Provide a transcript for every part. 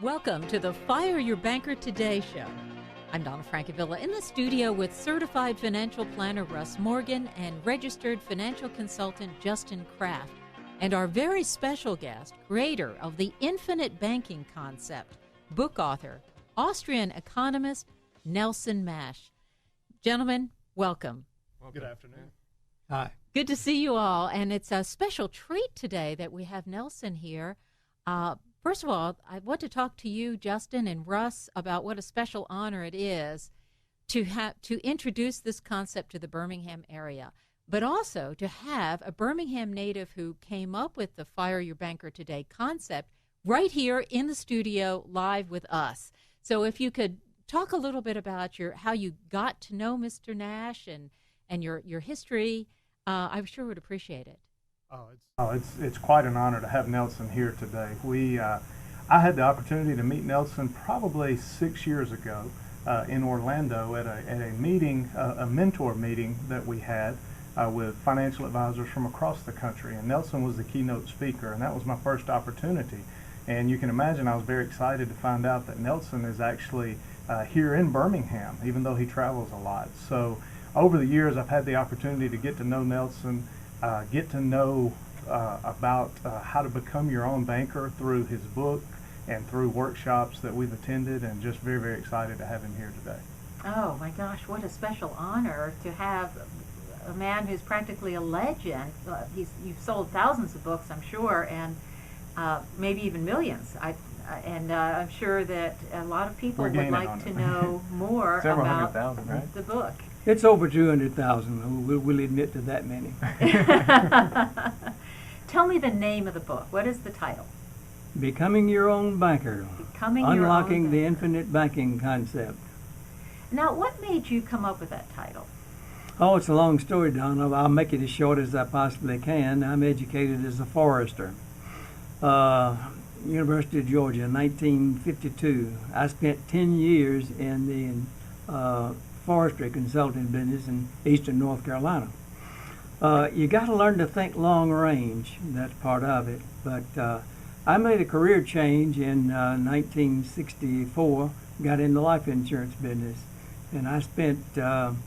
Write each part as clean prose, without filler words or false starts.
Welcome to the Fire Your Banker Today show. I'm Donna Francavilla in the studio with certified financial planner Russ Morgan and registered financial consultant Justin Kraft, and our very special guest, creator of the infinite banking concept, book author, Austrian economist Nelson Nash. Gentlemen, welcome. Good afternoon. Hi. Good to see you all, and it's a special treat today that we have Nelson here. First of all, I want to talk to you, Justin and Russ, about what a special honor it is to introduce this concept to the Birmingham area, but also to have a Birmingham native who came up with the Fire Your Banker Today concept right here in the studio live with us. So if you could talk a little bit about how you got to know Mr. Nash and your history, I sure would appreciate it. It's quite an honor to have Nelson here today. I had the opportunity to meet Nelson probably 6 years ago in Orlando at a meeting, a mentor meeting that we had with financial advisors from across the country. And Nelson was the keynote speaker, and that was my first opportunity. And you can imagine I was very excited to find out that Nelson is actually here in Birmingham, even though he travels a lot. So over the years, I've had the opportunity to get to know Nelson, get to know about how to become your own banker through his book and through workshops that we've attended, and just very, very excited to have him here today. Oh my gosh, what a special honor to have a man who's practically a legend. You've sold thousands of books, I'm sure, and maybe even millions. I'm sure that a lot of people would like to know more about right? the book. It's over 200,000. We'll admit to that many. Tell me the name of the book. What is the title? Becoming Your Own Banker. Unlocking the Infinite Banking Concept. Now, what made you come up with that title? Oh, it's a long story, Donna. I'll make it as short as I possibly can. I'm educated as a forester. University of Georgia, 1952. I spent 10 years in the forestry consulting business in eastern North Carolina. You got to learn to think long range. That's part of it. But I made a career change in 1964, got in the life insurance business, and I spent some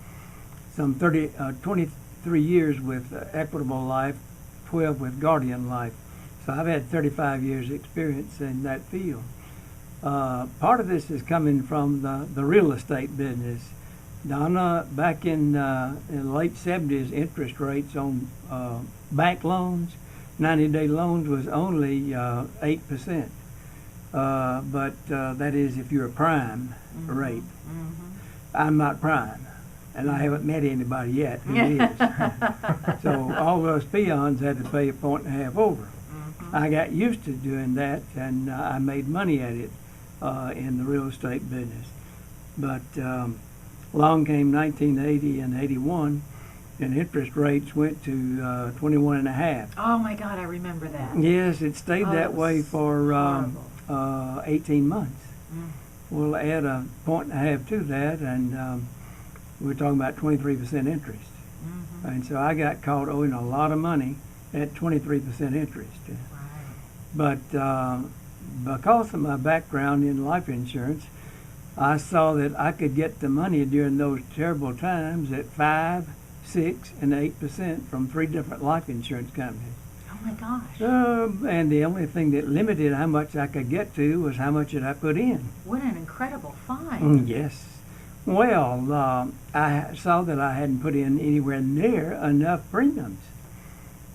23 years with Equitable Life, 12 with Guardian Life. So I've had 35 years experience in that field. Part of this is coming from the real estate business. Donna, back in the late 70s, interest rates on bank loans, 90-day loans, was only 8%. But that is if you're a prime rate. Mm-hmm. I'm not prime, and I haven't met anybody yet who is. So all those peons had to pay a point and a half over. Mm-hmm. I got used to doing that, and I made money at it in the real estate business. But along came 1980 and 81, and interest rates went to 21 and a half. Oh my God, I remember that. Yes, it stayed that way for 18 months. Mm. We'll add a point and a half to that, and we're talking about 23% interest. Mm-hmm. And so I got caught owing a lot of money at 23% interest. Right. But because of my background in life insurance, I saw that I could get the money during those terrible times at 5%, 6%, and 8% from 3 different life insurance companies. Oh my gosh. And the only thing that limited how much I could get to was how much did I put in. What an incredible find. Yes. Well, I saw that I hadn't put in anywhere near enough premiums.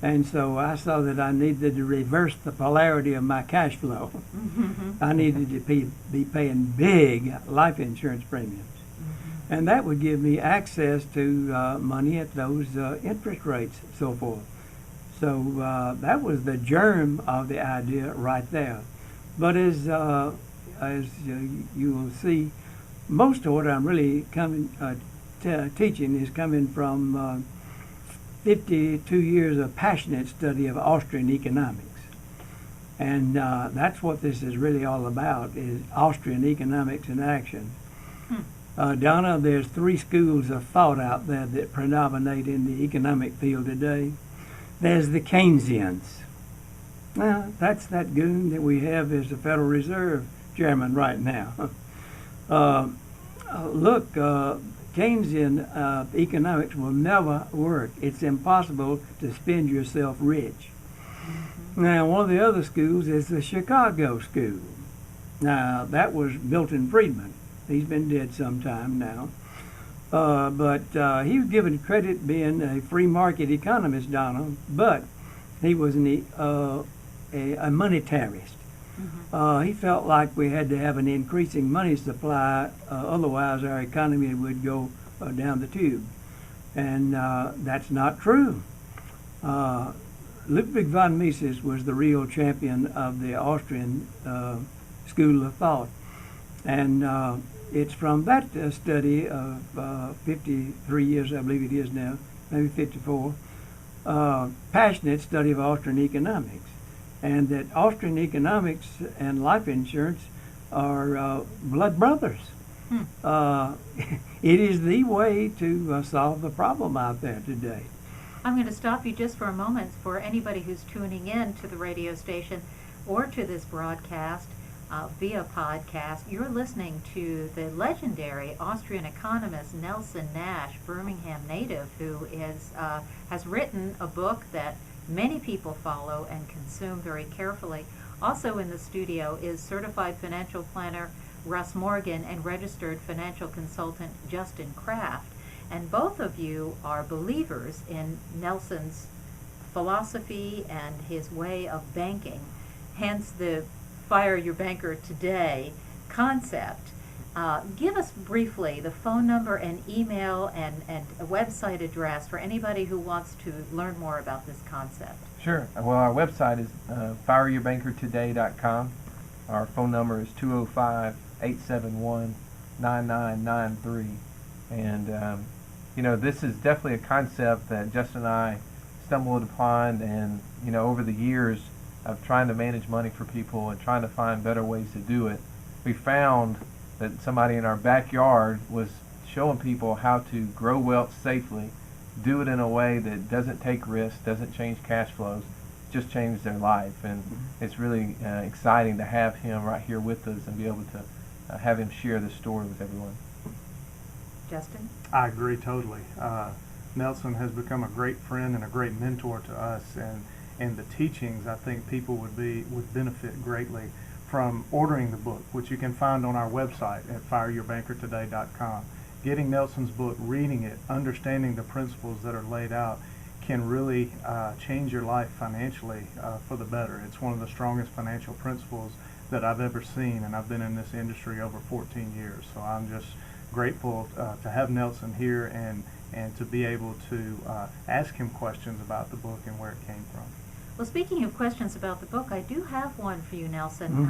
And so I saw that I needed to reverse the polarity of my cash flow. Mm-hmm. I needed to be paying big life insurance premiums. Mm-hmm. And that would give me access to money at those interest rates and so forth. So that was the germ of the idea right there. But as you will see, most of what I'm really teaching is coming from 52 years of passionate study of Austrian economics. And that's what this is really all about, is Austrian economics in action. Donna, there's 3 schools of thought out there that predominate in the economic field today. There's the Keynesians. That's that goon that we have as the Federal Reserve chairman right now. Look, Keynesian economics will never work. It's impossible to spend yourself rich. Now, one of the other schools is the Chicago School. Now, that was Milton Friedman. He's been dead some time now. But he was given credit being a free market economist, Donna, but he was a monetarist. He felt like we had to have an increasing money supply, otherwise our economy would go down the tube. And that's not true. Ludwig von Mises was the real champion of the Austrian school of thought. And it's from that study of 53 years, I believe it is now, maybe 54, passionate study of Austrian economics. And that Austrian economics and life insurance are blood brothers. It is the way to solve the problem out there today. I'm going to stop you just for a moment for anybody who's tuning in to the radio station or to this broadcast via podcast. You're listening to the legendary Austrian economist Nelson Nash, Birmingham native, who has written a book that many people follow and consume very carefully. Also in the studio is certified financial planner Russ Morgan and registered financial consultant Justin Kraft. And both of you are believers in Nelson's philosophy and his way of banking, hence the Fire Your Banker Today concept. Give us briefly the phone number and email and a website address for anybody who wants to learn more about this concept. Sure. Well, our website is fireyourbankertoday.com. Our phone number is 205-871-9993. And, this is definitely a concept that Justin and I stumbled upon, and, over the years of trying to manage money for people and trying to find better ways to do it, we found that somebody in our backyard was showing people how to grow wealth safely, do it in a way that doesn't take risks, doesn't change cash flows, just change their life. And it's really exciting to have him right here with us and be able to have him share this story with everyone. Justin? I agree totally. Nelson has become a great friend and a great mentor to us, and the teachings, I think people would benefit greatly from ordering the book, which you can find on our website at fireyourbankertoday.com. Getting Nelson's book, reading it, understanding the principles that are laid out can really change your life financially for the better. It's one of the strongest financial principles that I've ever seen, and I've been in this industry over 14 years. So I'm just grateful to have Nelson here and to be able to ask him questions about the book and where it came from. Well, speaking of questions about the book, I do have one for you, Nelson.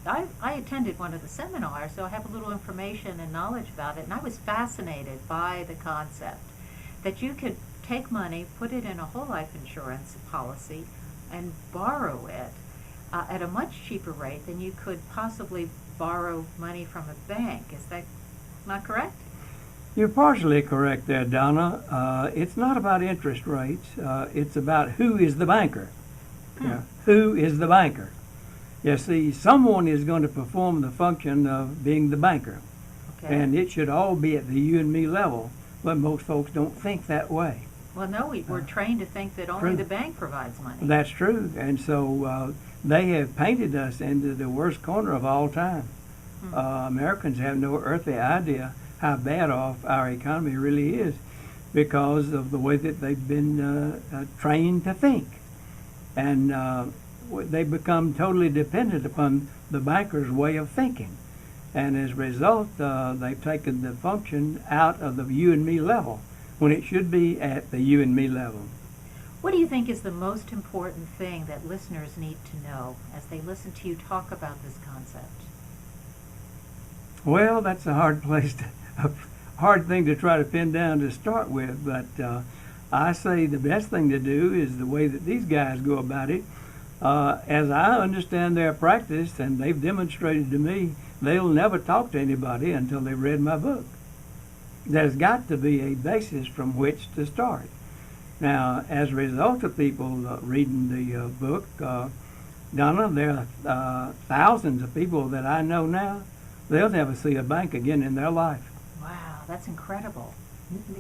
I attended one of the seminars, so I have a little information and knowledge about it, and I was fascinated by the concept that you could take money, put it in a whole life insurance policy, and borrow it at a much cheaper rate than you could possibly borrow money from a bank. Is that not correct? You're partially correct there, Donna. It's not about interest rates. It's about who is the banker. Who is the banker? You see, someone is going to perform the function of being the banker. Okay. And it should all be at the you and me level, but most folks don't think that way. Well, no, we're trained to think that only the bank provides money. That's true. And so they have painted us into the worst corner of all time. Americans have no earthly idea how bad off our economy really is because of the way that they've been trained to think. And they become totally dependent upon the banker's way of thinking. And as a result, they've taken the function out of the you and me level when it should be at the you and me level. What do you think is the most important thing that listeners need to know as they listen to you talk about this concept? Well, that's a hard hard thing to try to pin down to start with, but I say the best thing to do is the way that these guys go about it. As I understand their practice, and they've demonstrated to me, they'll never talk to anybody until they've read my book. There's got to be a basis from which to start. Now, as a result of people reading the book, Donna, there are thousands of people that I know now, they'll never see a bank again in their life. Wow, that's incredible.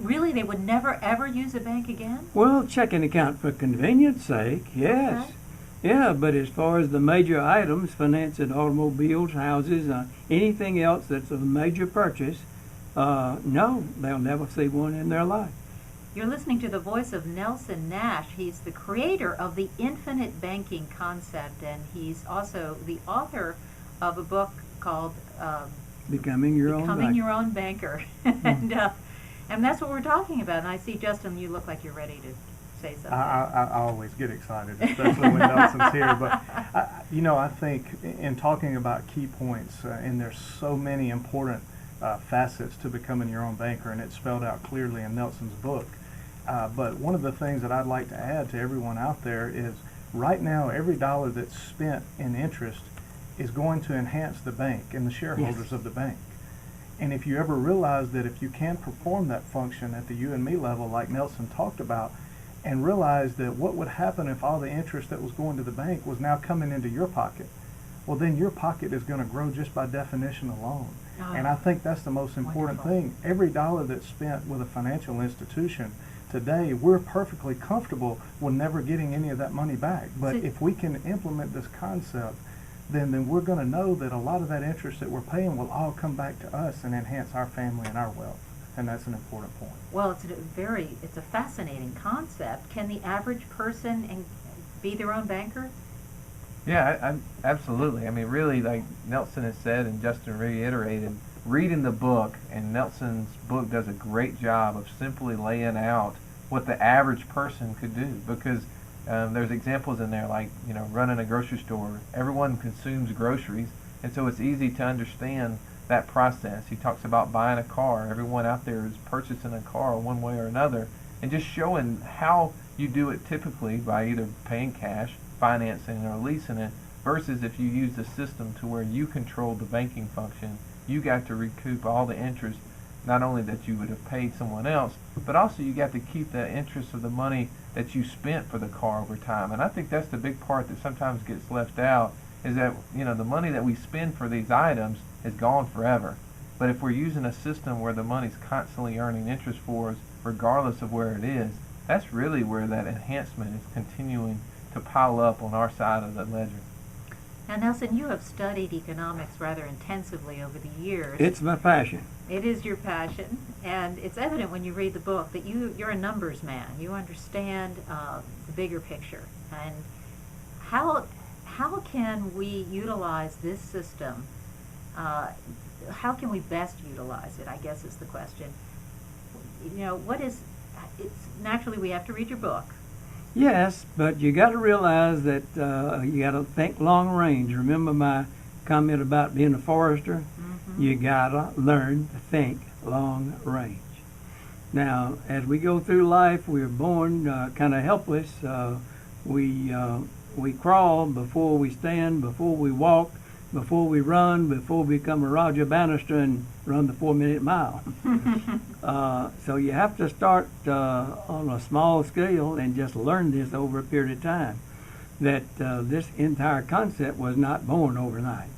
Really, they would never ever use a bank again? Well, checking account for convenience sake, yes. Okay. Yeah, but as far as the major items, financing automobiles, houses, anything else that's a major purchase, no, they'll never see one in their life. You're listening to the voice of Nelson Nash. He's the creator of the infinite banking concept, and he's also the author of a book called Becoming your own Becoming banker. Your Own Banker. And that's what we're talking about. And I see, Justin, you look like you're ready to say something. I always get excited, especially when Nelson's here. But, I think in talking about key points, and there's so many important facets to becoming your own banker, and it's spelled out clearly in Nelson's book. But one of the things that I'd like to add to everyone out there is right now every dollar that's spent in interest is going to enhance the bank and the shareholders Yes. of the bank. And if you ever realize that if you can perform that function at the you and me level like Nelson talked about, and realize that what would happen if all the interest that was going to the bank was now coming into your pocket, well then your pocket is going to grow just by definition alone. Oh, And I think that's the most important wonderful. thing. Every dollar that's spent with a financial institution today, we're perfectly comfortable with never getting any of that money back. But See- if we can implement this concept, then we're going to know that a lot of that interest that we're paying will all come back to us and enhance our family and our wealth. And that's an important point. Well, it's a fascinating concept. Can the average person be their own banker? Yeah, absolutely. I mean, really, like Nelson has said and Justin reiterated, reading the book, and Nelson's book does a great job of simply laying out what the average person could do, because there's examples in there like, running a grocery store. Everyone consumes groceries, and so it's easy to understand that process. He talks about buying a car. Everyone out there is purchasing a car one way or another, and just showing how you do it typically by either paying cash, financing, or leasing it, versus if you use the system to where you control the banking function, you got to recoup all the interest, not only that you would have paid someone else, but also you got to keep the interest of the money that you spent for the car over time. And I think that's the big part that sometimes gets left out, is that the money that we spend for these items is gone forever. But if we're using a system where the money's constantly earning interest for us, regardless of where it is, that's really where that enhancement is continuing to pile up on our side of the ledger. Now, Nelson, you have studied economics rather intensively over the years. It's my passion. It is your passion, and it's evident when you read the book that you're a numbers man. You understand the bigger picture. And how can we utilize this system? How can we best utilize it, I guess is the question. It's naturally we have to read your book. Yes, but you got to realize that you got to think long range. Remember my comment about being a forester? Mm-hmm. You got to learn to think long range. Now, as we go through life, we're born kind of helpless. We crawl before we stand, before we walk, before we run, before we become a Roger Bannister and run the 4-minute mile. So you have to start on a small scale and just learn this over a period of time. That this entire concept was not born overnight.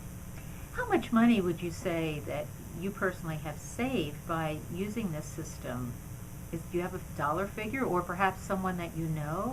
How much money would you say that you personally have saved by using this system? Do you have a dollar figure, or perhaps someone that you know?